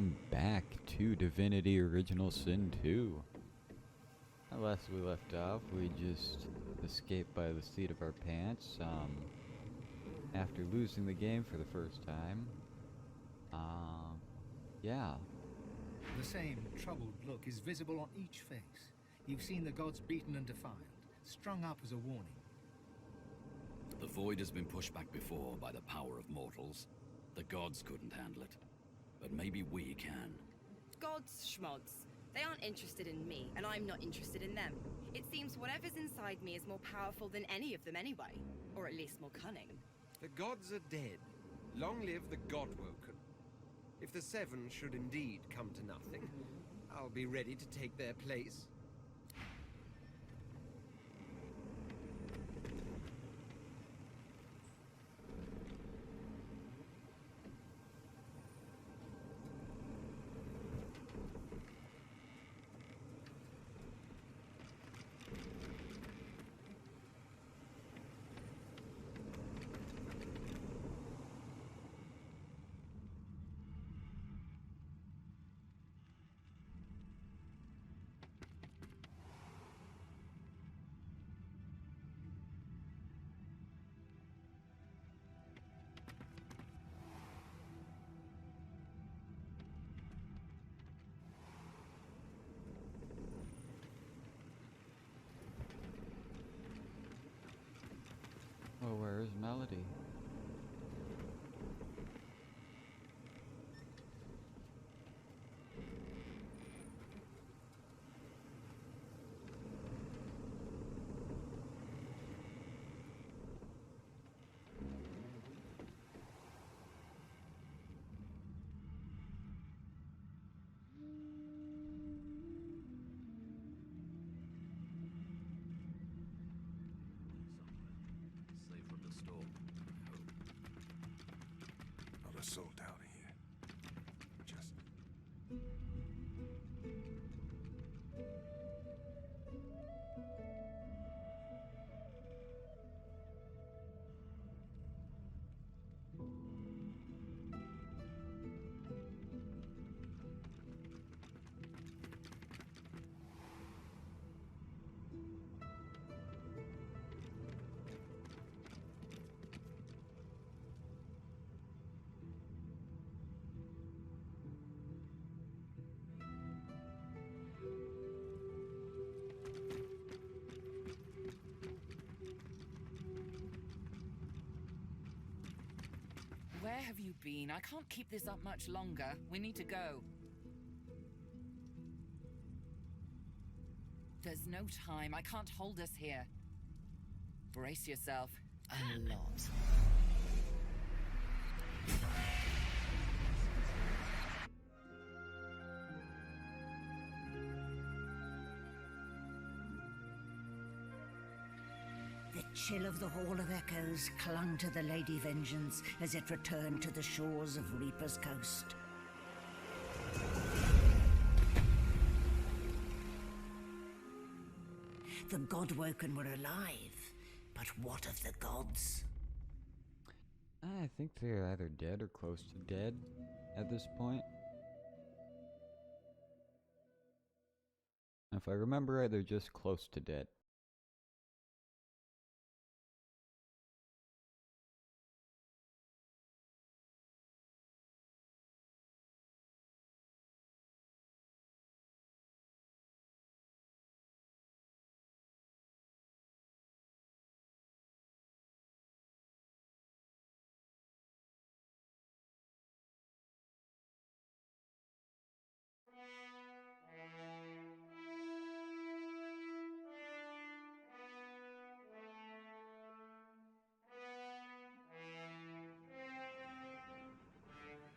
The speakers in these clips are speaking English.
welcome back to Divinity Original Sin 2. Last we left off, we just escaped by the seat of our pants, after losing the game for the first time. Yeah. The same troubled look is visible on each face. You've seen the gods beaten and defiled, strung up as a warning. The void has been pushed back before by the power of mortals. The gods couldn't handle it. But maybe we can. Gods, schmods. They aren't interested in me, and I'm not interested in them. It seems whatever's inside me is more powerful than any of them anyway. Or at least more cunning. The gods are dead. Long live the God-woken. If the Seven should indeed come to nothing, I'll be ready to take their place. Well, where is Melody? Safe from the storm, I hope. Not a soul down here. Just... Where have you been? I can't keep this up much longer. We need to go. There's no time. I can't hold us here. Brace yourself. A lot. The chill of the Hall of Echoes clung to the Lady Vengeance as it returned to the shores of Reaper's Coast. The God-woken were alive, but what of the gods? I think they're either dead or close to dead at this point. If I remember right, they're just close to dead.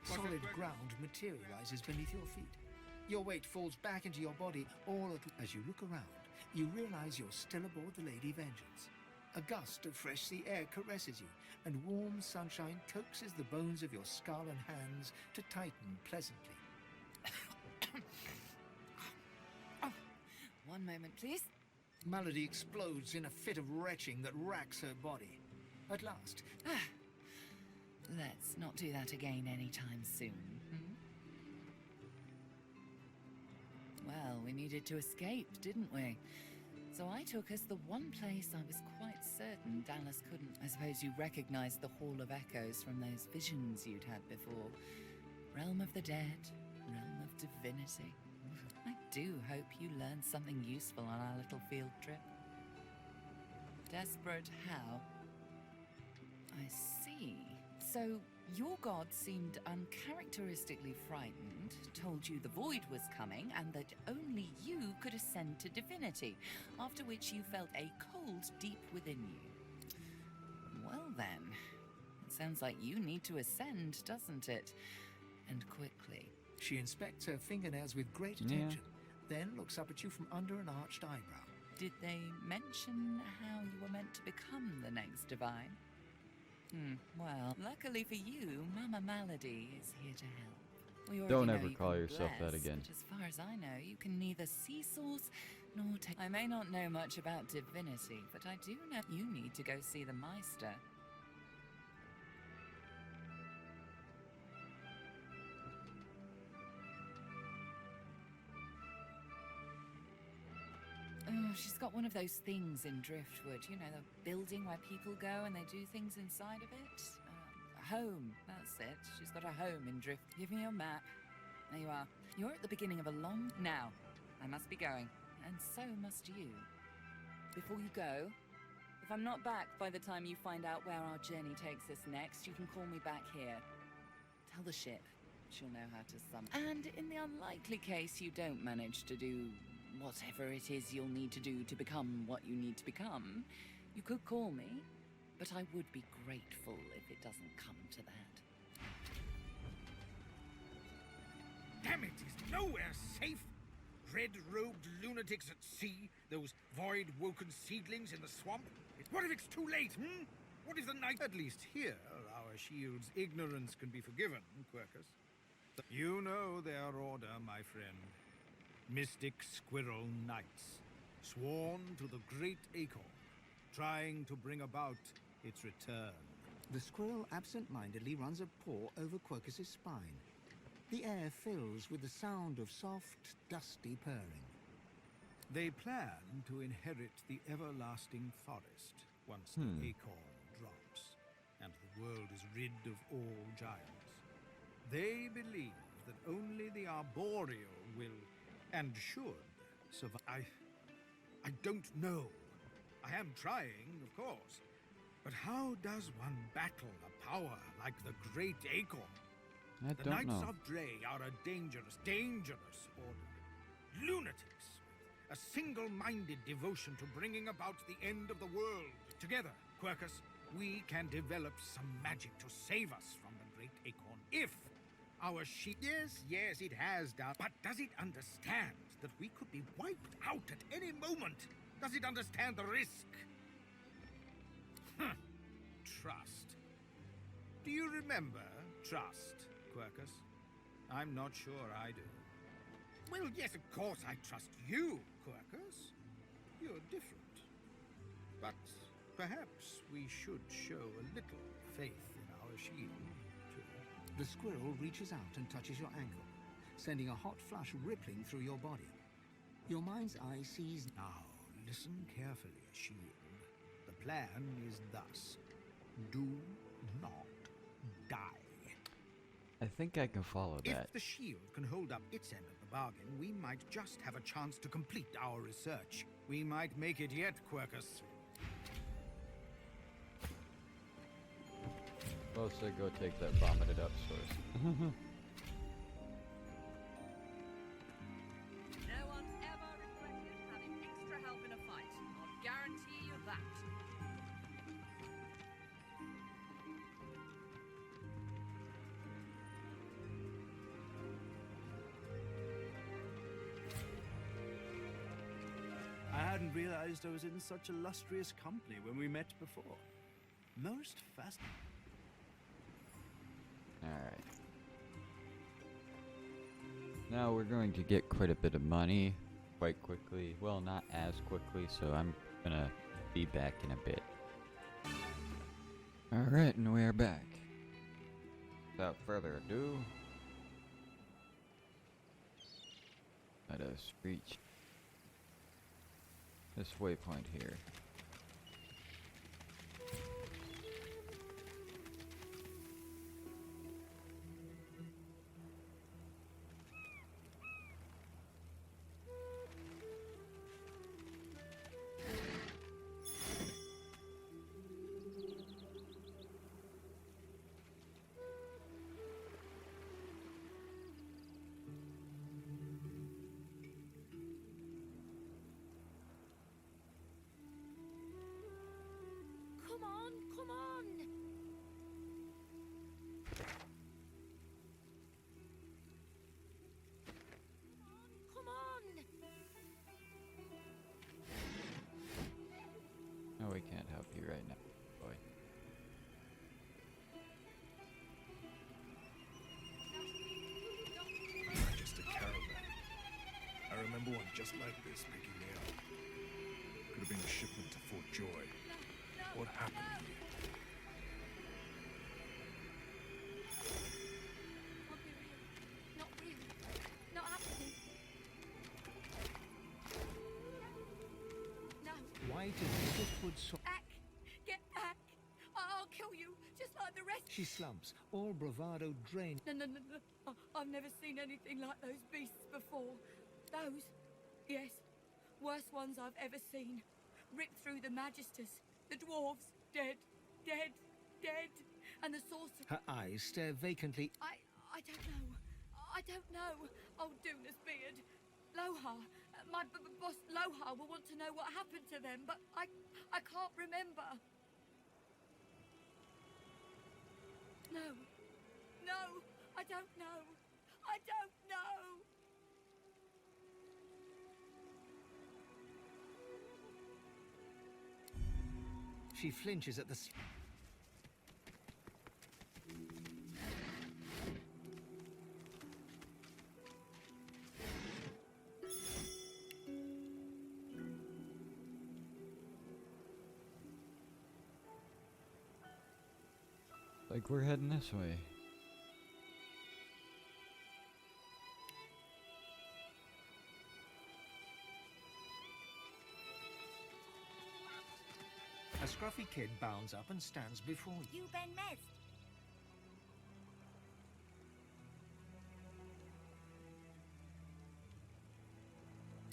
Solid ground materializes beneath your feet. Your weight falls back into your body as you look around, you realize you're still aboard the Lady Vengeance. A gust of fresh sea air caresses you, and warm sunshine coaxes the bones of your skull and hands to tighten pleasantly. One moment, please. Melody explodes in a fit of retching that racks her body. At last, Let's not do that again anytime soon. needed to escape, didn't we? So I took us the one place I was quite certain Dallas couldn't. I suppose you recognized the Hall of Echoes from those visions you'd had before. Realm of the dead, realm of divinity. I do hope you learned something useful on our little field trip. Desperate how? I see. So, your god seemed uncharacteristically frightened, told you the void was coming, and that only you could ascend to divinity, after which you felt a cold deep within you. Well then, it sounds like you need to ascend, doesn't it? And quickly. She inspects her fingernails with great attention, then looks up at you from under an arched eyebrow. Did they mention how you were meant to become the next divine? Well, luckily for you, Mama Malady is here to help. We already Don't know ever you call can yourself that bless, again. But as far as I know, you can neither see souls nor take. I may not know much about divinity, but I do know you need to go see the Meister. She's got one of those things in Driftwood, you know, the building where people go and they do things inside of it. A home, that's it. She's got a home in Drift. Give me your map. There you are. You're at the beginning of a long... Now, I must be going. And so must you. Before you go, if I'm not back by the time you find out where our journey takes us next, you can call me back here. Tell the ship. She'll know how to summon. And in the unlikely case you don't manage to do whatever it is you'll need to do to become what you need to become, you could call me, but I would be grateful if it doesn't come to that. Damn it, is nowhere safe! Red-robed lunatics at sea, those void-woken seedlings in the swamp. What if it's too late, What if the night... At least here, our shield's ignorance can be forgiven, Quercus. You know their order, my friend. Mystic Squirrel Knights, sworn to the great acorn, trying to bring about its return. The squirrel absent-mindedly runs a paw over Quercus's spine. The air fills with the sound of soft, dusty purring. They plan to inherit the everlasting forest once the acorn drops, and the world is rid of all giants. They believe that only the arboreal will, and should, survive. I don't know. I am trying, of course. But how does one battle a power like the Great Acorn? I The don't Knights know. of Dre are a dangerous, dangerous order. Lunatics, with a single-minded devotion to bringing about the end of the world. Together, Quercus, we can develop some magic to save us from the Great Acorn if our sheep... Yes, it has done. But does it understand that we could be wiped out at any moment? Does it understand the risk? Trust. Do you remember trust, Quercus? I'm not sure I do. Well, yes, of course I trust you, Quercus. You're different. But perhaps we should show a little faith in our shield, too. The squirrel reaches out and touches your ankle, sending a hot flush rippling through your body. Your mind's eye sees... Now, listen carefully, Shield. The plan is thus. Do not die. I think I can follow that. If the shield can hold up its end of the bargain, we might just have a chance to complete our research. We might make it yet, Quercus. Well, so go take that vomited up source. No one's ever regretted having extra help in a fight. I'll guarantee you that. I hadn't realized I was in such illustrious company when we met before. Most fascinating. Alright. Now we're going to get quite a bit of money quite quickly. Well, not as quickly, so I'm gonna be back in a bit. Alright, and we are back. Without further ado, Let us reach this waypoint here. Come on, come on! Come on! No, we can't help you right now, boy. Just a caravan. I remember one just like this picking me up. Could have been a shipment to Fort Joy. What happened here? Can't be real. Not real. Not happening. No. Why did Driftwood so... Back! Get back! I'll kill you, just like the rest. She slumps, all bravado drained. No. I've never seen anything like those beasts before. Those, yes, worst ones I've ever seen. Ripped through the Magisters, the dwarves, dead. And the sorcerer. Her eyes stare vacantly. I don't know. Old Duna's beard. Lohar. My boss Lohar will want to know what happened to them, but I can't remember. No, I don't know. I don't know. She flinches at the... Like we're heading this way. A scruffy kid bounds up and stands before you. You Ben Mez?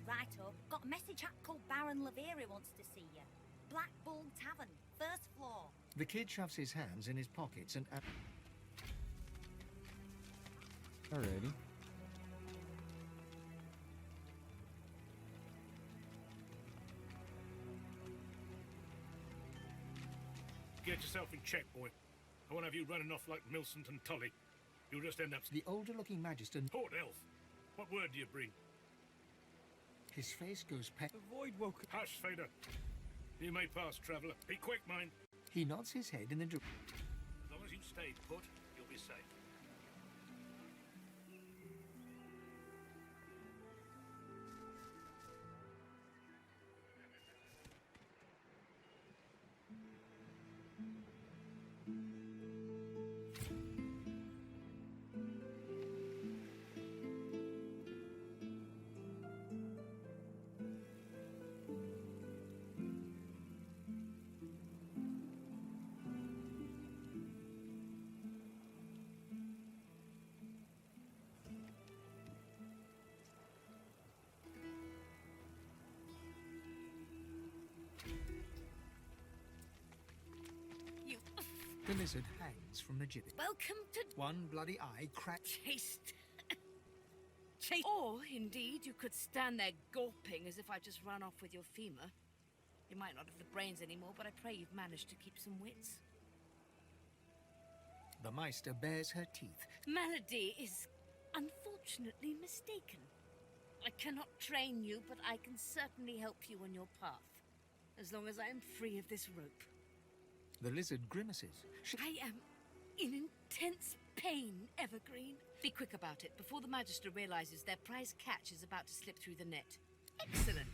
Righto, got a message hat called Baron Levere wants to see you. Black Bull Tavern, first floor. The kid shoves his hands in his pockets and... Alrighty. Get yourself in check, boy. I won't have you running off like Millicent and Tully. You'll just end up... The older-looking Magister... Port Elf. What word do you bring? His face goes pale. Avoid woke... Hush, Fader. You may pass, traveller. Be quick, mind. He nods his head in the direction. As long as you stay put, you'll be safe. The lizard hangs from the gibbet. Welcome to One bloody eye cracked. Chased. Or, indeed, you could stand there gulping as if I just ran off with your femur. You might not have the brains anymore, but I pray you've managed to keep some wits. The Meister bares her teeth. Melody is unfortunately mistaken. I cannot train you, but I can certainly help you on your path. As long as I am free of this rope. The lizard grimaces. I am in intense pain, Evergreen. Be quick about it, before the Magister realizes their prize catch is about to slip through the net. Excellent.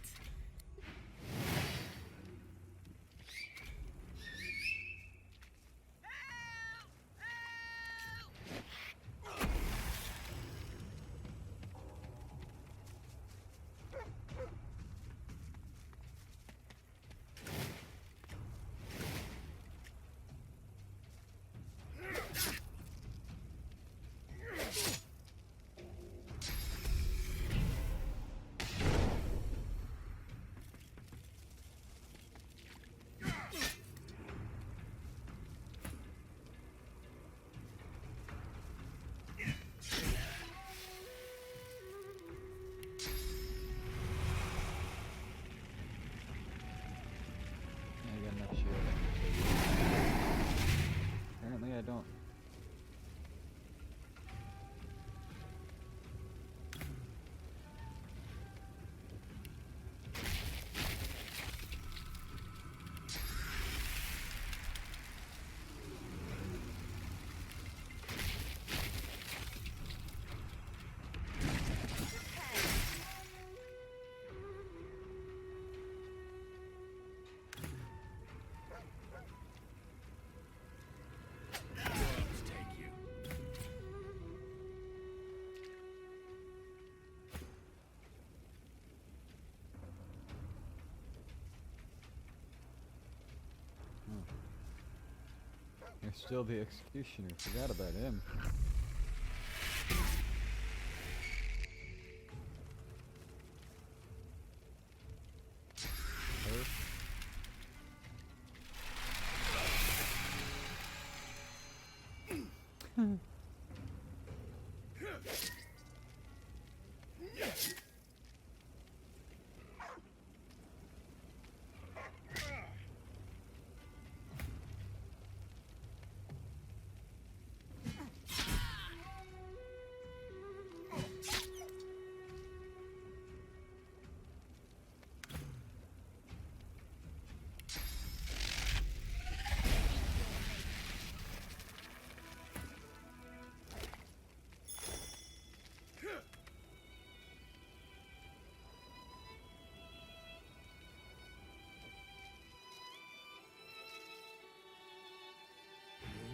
There's still the executioner. Forgot about him.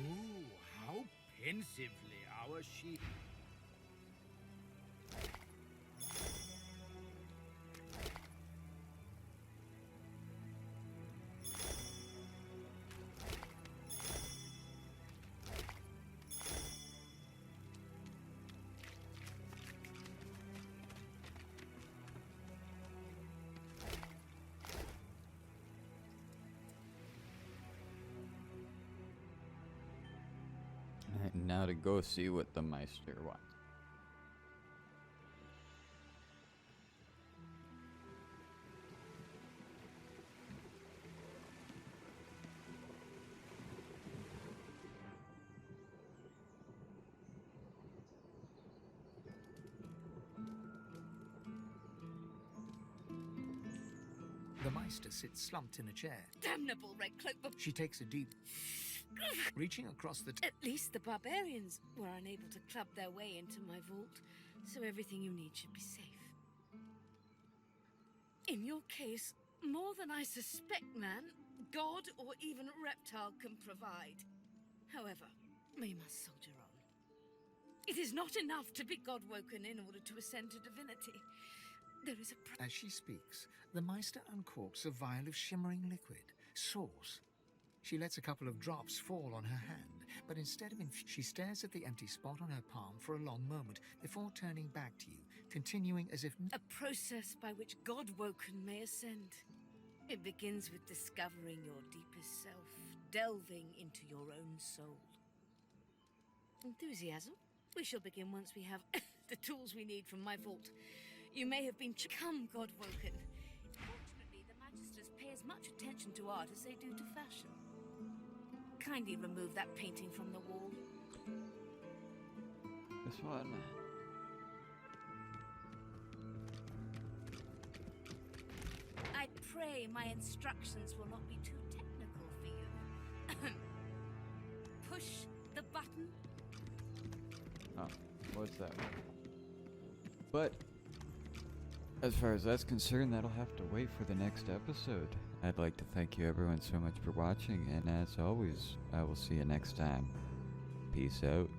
Oh, how pensively our she... Alright, now to go see what the Meister wants. The Meister sits slumped in a chair. Damnable red cloak, but She takes a deep... Reaching across the... at least the barbarians were unable to club their way into my vault, so everything you need should be safe. In your case, more than I suspect, man, god or even reptile can provide. However, we must soldier on. It is not enough to be god-woken in order to ascend to divinity. There is a... As she speaks, the Meister uncorks a vial of shimmering liquid, sauce. She lets a couple of drops fall on her hand, but instead of she stares at the empty spot on her palm for a long moment before turning back to you, continuing as if... A process by which God-woken may ascend. It begins with discovering your deepest self, delving into your own soul. Enthusiasm? We shall begin once we have the tools we need from my vault. You may have been come God-woken. Fortunately, the Magisters pay as much attention to art as they do to fashion. Kindly remove that painting from the wall. This one. I pray my instructions will not be too technical for you. Push the button. Oh, what's that? But as far as that's concerned, that'll have to wait for the next episode. I'd like to thank you everyone so much for watching, and as always, I will see you next time. Peace out.